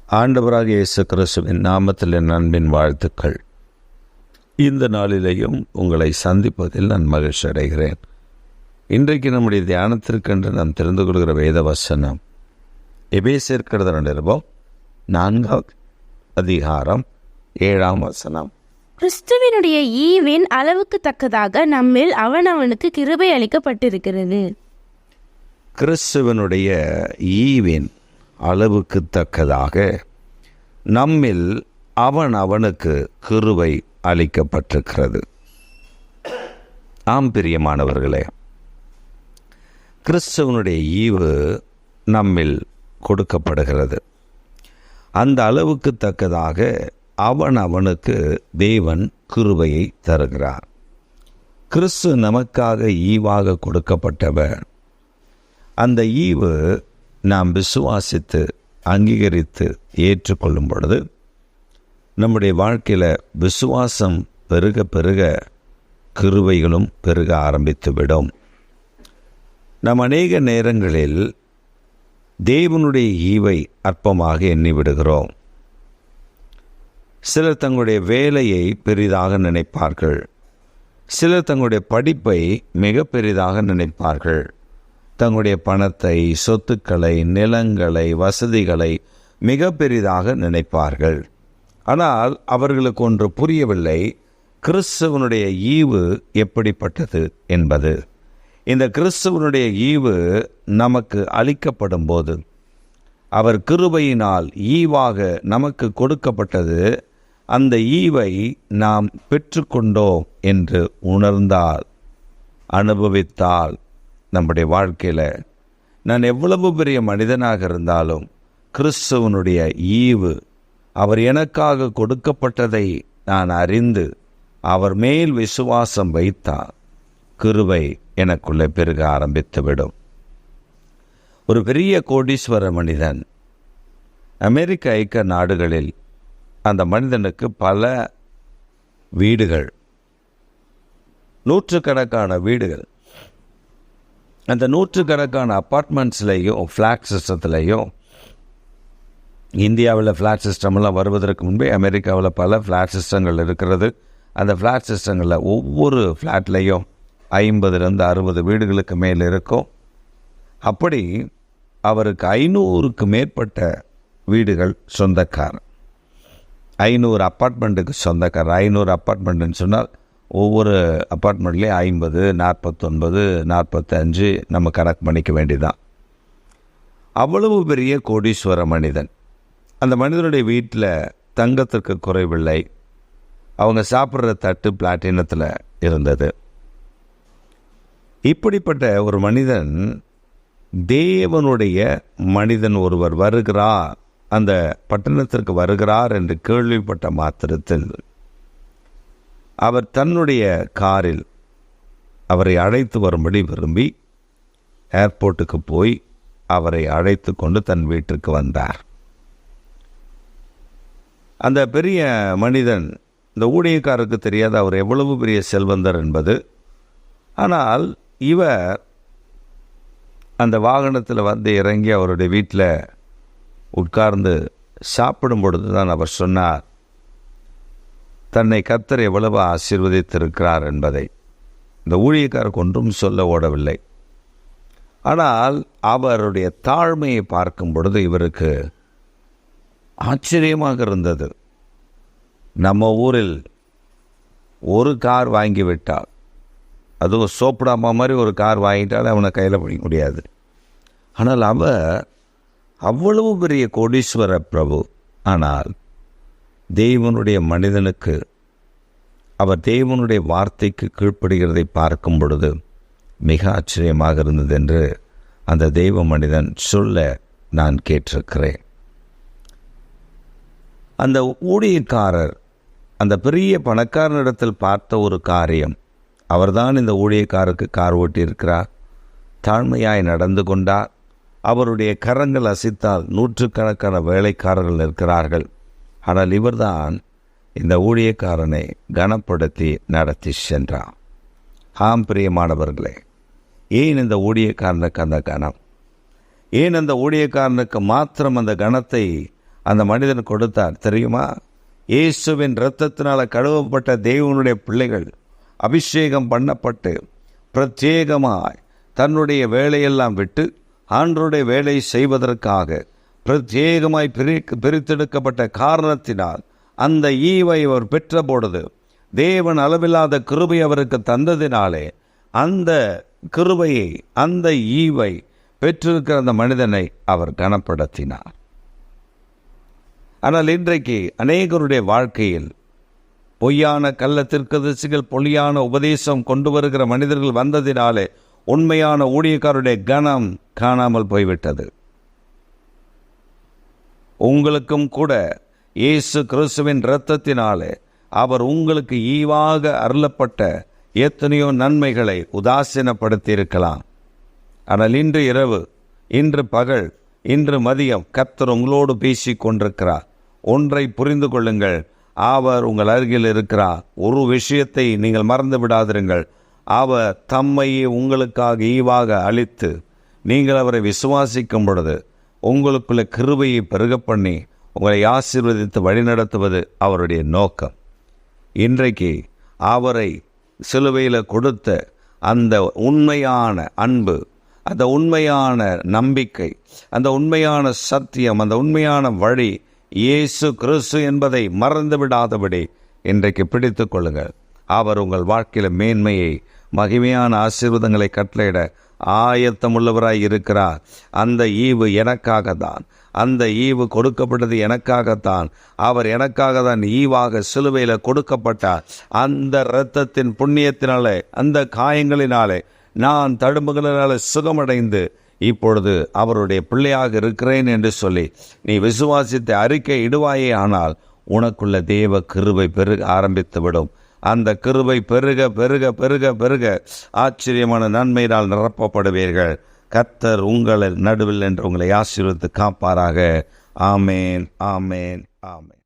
ஆண்டவராக இயேசு கிறிஸ்துவின் நாமத்தில் என் அன்பின் வாழ்த்துக்கள். இந்த நாளிலேயும் உங்களை சந்திப்பதில் நான் மகிழ்ச்சி அடைகிறேன். இன்றைக்கு நம்முடைய தியானத்திற்கென்று நாம் தெரிந்து கொள்கிற வேத வசனம் எபேசியர் நிருபம் 4 அதிகாரம் 7 வசனம். கிறிஸ்துவினுடைய ஈவின் அளவுக்கு தக்கதாக நம்மில் அவனவனுக்கு கிருபை அளிக்கப்பட்டிருக்கிறது. கிறிஸ்துவனுடைய ஈவின் அளவுக்கு தக்கதாக நம்மில் அவனுக்கு கிருபை அளிக்கப்பட்டிருக்கிறது. ஆம் பிரியமானவர்களே, கிறிஸ்துவனுடைய ஈவு நம்மில் கொடுக்கப்படுகிறது. அந்த அளவுக்கு தக்கதாக அவனுக்கு தேவன் கிருபையை தருகிறார். கிறிஸ்து நமக்காக ஈவாக கொடுக்கப்பட்டவர். அந்த ஈவு நாம் விசுவாசித்து அங்கீகரித்து ஏற்றுக்கொள்ளும் பொழுது நம்முடைய வாழ்க்கையில் விசுவாசம் பெருக பெருக கிருபைகளும் பெருக ஆரம்பித்துவிடும். நாம் அநேக நேரங்களில் தேவனுடைய ஈவை அற்பமாக எண்ணிவிடுகிறோம். சிலர் தங்களுடைய வேலையை பெரிதாக நினைப்பார்கள். சிலர் தங்களுடைய படிப்பை மிக பெரிதாக நினைப்பார்கள். தங்களுடைய பணத்தை, சொத்துக்களை, நிலங்களை, வசதிகளை மிக பெரிதாக நினைப்பார்கள். ஆனால் அவர்களுக்கு ஒன்று புரியவில்லை, கிறிஸ்துவனுடைய ஈவு எப்படிப்பட்டது என்பது. இந்த கிறிஸ்துவனுடைய ஈவு நமக்கு அளிக்கப்படும் போது, அவர் கிருபையினால் ஈவாக நமக்கு கொடுக்கப்பட்டது, அந்த ஈவை நாம் பெற்றுக்கொண்டோம் என்று உணர்ந்தால், அனுபவித்தால், நம்முடைய வாழ்க்கையில் நான் எவ்வளவு பெரிய மனிதனாக இருந்தாலும் கிறிஸ்துவனுடைய ஈவு, அவர் எனக்காக கொடுக்கப்பட்டதை நான் அறிந்து அவர் மேல் விசுவாசம் வைத்தால் கிருபை எனக்குள்ளே பெருக ஆரம்பித்துவிடும். ஒரு பெரிய கோடீஸ்வர மனிதன், அமெரிக்க ஐக்கிய நாடுகளில் அந்த மனிதனுக்கு பல வீடுகள், நூற்றுக்கணக்கான வீடுகள், அந்த நூற்றுக்கணக்கான அப்பார்ட்மெண்ட்ஸ்லேயும் ஃப்ளாட் சிஸ்டத்துலேயும், இந்தியாவில் ஃப்ளாட் சிஸ்டம்லாம் வருவதற்கு முன்பே அமெரிக்காவில் பல ஃப்ளாட் சிஸ்டங்கள் இருக்கிறது. அந்த ஃப்ளாட் சிஸ்டங்களில் ஒவ்வொரு ஃப்ளாட்லேயும் 50-60 வீடுகளுக்கு மேல் இருக்கும். அப்படி அவருக்கு 500க்கு மேற்பட்ட வீடுகள் சொந்தக்காரர். 500 அப்பார்ட்மெண்ட்டுக்கு சொந்தக்காரர். 500 அப்பார்ட்மெண்ட்டுன்னு சொன்னால் ஒவ்வொரு அப்பார்ட்மெண்ட்லேயும் 50, 49, 45 நம்ம கணக்கு பண்ணிக்க வேண்டியதான். அவ்வளவு பெரிய கோடீஸ்வர மனிதன். அந்த மனிதனுடைய வீட்டில் தங்கத்திற்கு குறைவில்லை. அவங்க சாப்பிட்ற தட்டு பிளாட்டினத்தில் இருந்தது. இப்படிப்பட்ட ஒரு மனிதன், தேவனுடைய மனிதன் ஒருவர் வருகிறார், அந்த பட்டணத்திற்கு வருகிறார் என்று கேள்விப்பட்ட மாத்திரத்தில் அவர் தன்னுடைய காரில் அவரை அழைத்து வரும்படி விரும்பி ஏர்போர்ட்டுக்கு போய் அவரை அழைத்து கொண்டு தன் வீட்டிற்கு வந்தார். அந்த பெரிய மனிதன், இந்த ஊழியக்காரருக்கு தெரியாத அவர் எவ்வளவு பெரிய செல்வந்தர் என்பது. ஆனால் இவர் அந்த வாகனத்தில் வந்து இறங்கி அவருடைய வீட்டில் உட்கார்ந்து சாப்பிடும் பொழுது தான் அவர் சொன்னார், தன்னை கர்த்தர் எவ்வளவு ஆசீர்வதித்திருக்கிறார் என்பதை. இந்த ஊழியக்காரருக்கு ஒன்றும் சொல்ல ஓடவில்லை. ஆனால் அவருடைய தாழ்மையை பார்க்கும் பொழுது இவருக்கு ஆச்சரியமாக இருந்தது. நம்ம ஊரில் ஒரு கார் வாங்கிவிட்டால், அதுவும் சோப்படாமா மாதிரி ஒரு கார் வாங்கிட்டால் அவனை கையில் பிடிக்க முடியாது. ஆனால் அவர் அவ்வளவு பெரிய கோடீஸ்வர பிரபு. ஆனால் தேவனுடைய மனிதனுக்கு, அவர் தேவனுடைய வார்த்தைக்கு கீழ்ப்படுகிறதை பார்க்கும் பொழுது மிக ஆச்சரியமாக இருந்தது என்று அந்த தெய்வ மனிதன் சொல்ல நான் கேட்டிருக்கிறேன். அந்த ஊழியக்காரர் அந்த பெரிய பணக்காரனிடத்தில் பார்த்த ஒரு காரியம், அவர்தான் இந்த ஊழியக்காரருக்கு கார் ஓட்டியிருக்கிறார், தாழ்மையாய் நடந்து கொண்டார், அவருடைய கரங்கள் அசைத்தால் நூற்றுக்கணக்கான வேலைக்காரர்கள் இருக்கிறார்கள். ஆனால் இவர்தான் இந்த ஊழியக்காரனை கனப்படுத்தி நடத்தி சென்றார். ஆம் பிரியமானவர்களே, ஏன் இந்த ஊழியக்காரனுக்கு அந்த கனம்? ஏன் அந்த ஊழியக்காரனுக்கு மாத்திரம் அந்த கனத்தை அந்த மனிதன் கொடுத்தார் தெரியுமா? இயேசுவின் இரத்தத்தினால கழுவப்பட்ட தேவனுடைய பிள்ளைகள் அபிஷேகம் பண்ணப்பட்டு பிரத்யேகமாய் தன்னுடைய வேலையெல்லாம் விட்டு ஆண்டவருடைய வேலை செய்வதற்காக பிரத்யேகமாய் பிரித்தெடுக்கப்பட்ட காரணத்தினால் அந்த ஈவை அவர் பெற்ற பொழுது தேவன் அளவில்லாத கிருபை அவருக்கு தந்ததினாலே அந்த கிருபையை, அந்த ஈவை பெற்றிருக்கிற அந்த மனிதனை அவர் கனப்படுத்தினார். ஆனால் இன்றைக்கு அநேகருடைய வாழ்க்கையில் பொய்யான கள்ள தீர்க்கதரிசிகள், பொய்யான உபதேசம் கொண்டு வருகிற மனிதர்கள் வந்ததினாலே உண்மையான ஊழியக்காரருடைய கனம் காணாமல் போய்விட்டது. உங்களுக்கும் கூட இயேசு கிறிஸ்துவின் இரத்தத்தினாலே அவர் உங்களுக்கு ஈவாக அருளப்பட்ட எத்தனையோ நன்மைகளை உதாசீனப்படுத்தி இருக்கலாம். ஆனால் இன்று இரவு, இன்று பகல், இன்று மதியம் கர்த்தர் உங்களோடு பேசி கொண்டிருக்கிறார். ஒன்றை புரிந்து கொள்ளுங்கள், அவர் உங்கள் அருகில் இருக்கிறார். ஒரு விஷயத்தை நீங்கள் மறந்து விடாதிருங்கள். அவர் தம்மையே உங்களுக்காக ஈவாக அளித்து நீங்கள் அவரை விசுவாசிக்கும் பொழுது உங்களுக்குள்ள கிருபையை பெருக பண்ணி உங்களை ஆசீர்வதித்து வழிநடத்துவது அவருடைய நோக்கம். இன்றைக்கு அவரை சிலுவையில் கொடுத்த அந்த உண்மையான அன்பு, அந்த உண்மையான நம்பிக்கை, அந்த உண்மையான சத்தியம், அந்த உண்மையான வழி இயேசு கிறிஸ்து என்பதை மறந்து விடாதபடி இன்றைக்கு பிடித்து கொள்ளுங்கள். அவர் உங்கள் வாழ்க்கையில் மேன்மையை, மகிமையான ஆசீர்வாதங்களை கட்டளையிட ஆயத்தமுள்ளவராய் இருக்கிறார். அந்த ஈவு எனக்காக தான், அந்த ஈவு கொடுக்கப்பட்டது எனக்காகத்தான். அவர் எனக்காக தான் ஈவாக சிலுவையில் கொடுக்கப்பட்டார். அந்த இரத்தத்தின் புண்ணியத்தினாலே, அந்த காயங்களினாலே நான் தழும்புகளினாலே சுகமடைந்து இப்பொழுது அவருடைய பிள்ளையாக இருக்கிறேன் என்று சொல்லி நீ விசுவாசித்த அறிக்கை இடுவாயே, ஆனால் உனக்குள்ள தேவ கிருபை பெருக ஆரம்பித்துவிடும். அந்த கிருபை பெருக பெருக பெருக பெருக ஆச்சரியமான நன்மையினால் நிரப்பப்படுவீர்கள். கர்த்தர் உங்கள் நடுவில் என்று உங்களை ஆசீர்வதித்து காப்பாராக. ஆமேன், ஆமேன், ஆமேன்.